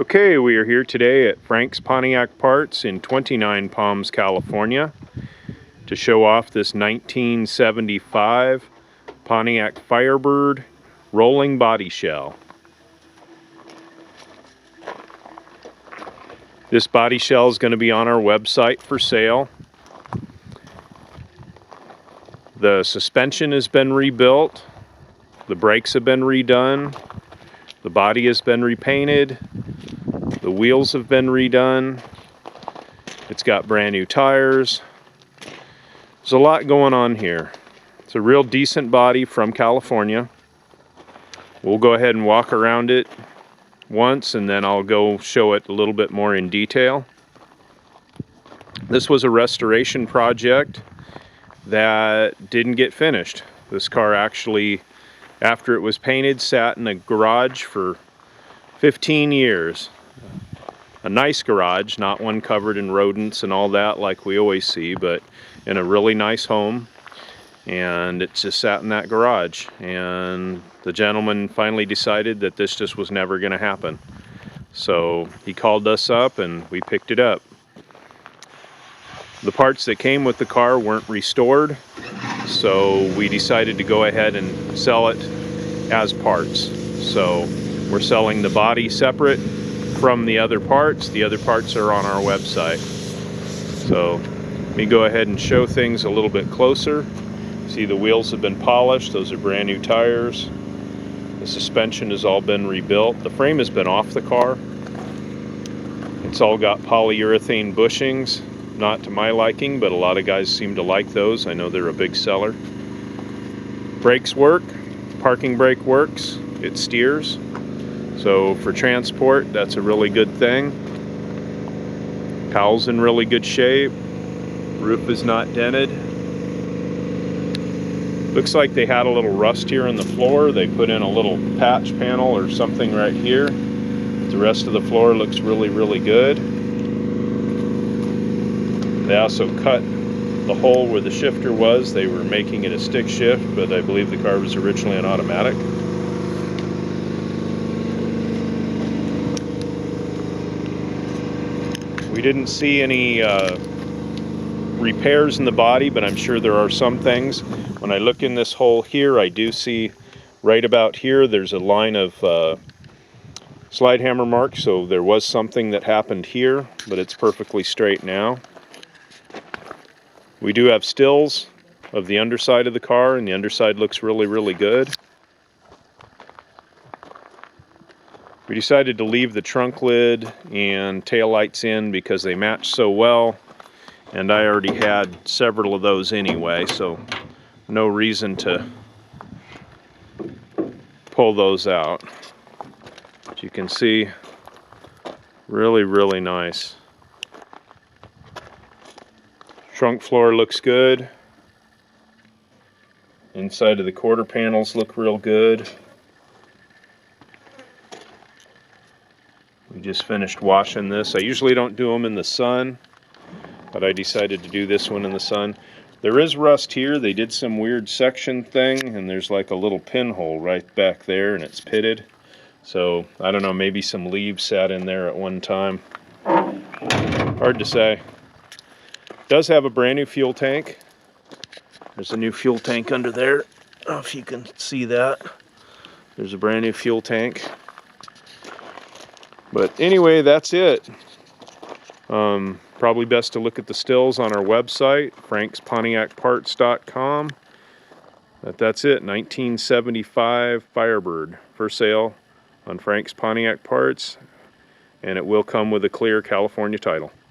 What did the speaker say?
Okay, we are here today at Frank's Pontiac Parts in 29 Palms, California to show off this 1975 Pontiac Firebird rolling body shell. This body shell is going to be on our website for sale. The suspension has been rebuilt, the brakes have been redone, the body has been repainted, the wheels have been redone, it's got brand new tires. There's a lot going on here. It's a real decent body from California. We'll go ahead and walk around it once and then I'll go show it a little bit more in detail. This was a restoration project that didn't get finished. This car actually, after it was painted, sat in a garage for 15 years. A nice garage, not one covered in rodents and all that like we always see, but in a really nice home. And it just sat in that garage. And the gentleman finally decided that this just was never going to happen. So he called us up and we picked it up. The parts that came with the car weren't restored, so we decided to go ahead and sell it as parts. So we're selling the body separate from the other parts. The other parts are on our website. So let me go ahead and show things a little bit closer. See, the wheels have been polished. Those are brand new tires. The suspension has all been rebuilt. The frame has been off the car. It's all got polyurethane bushings. Not to my liking, but a lot of guys seem to like those. I know they're a big seller. Brakes work. Parking brake works. It steers. So for transport, that's a really good thing. Cowl's in really good shape. Roof is not dented. Looks like they had a little rust here in the floor. They put in a little patch panel or something right here. The rest of the floor looks really, really good. They also cut the hole where the shifter was. They were making it a stick shift, but I believe the car was originally an automatic. We didn't see any repairs in the body, but I'm sure there are some things. When I look in this hole here, I do see right about here there's a line of slide hammer marks, so there was something that happened here, but it's perfectly straight now. We do have stills of the underside of the car, and the underside looks really, really good. We decided to leave the trunk lid and taillights in because they match so well, and I already had several of those anyway, so no reason to pull those out. As you can see, really, really nice. Trunk floor looks good. Inside of the quarter panels look real good. We just finished washing this. I usually don't do them in the sun, but I decided to do this one in the sun. There is rust here. They did some weird section thing, and there's like a little pinhole right back there, and it's pitted. So, I don't know, maybe some leaves sat in there at one time. Hard to say. Does have a brand new fuel tank. There's a new fuel tank under there. I don't know if you can see that. There's a brand new fuel tank. But anyway, that's it. Probably best to look at the stills on our website, frankspontiacparts.com. But that's it, 1975 Firebird for sale on Frank's Pontiac Parts, and it will come with a clear California title.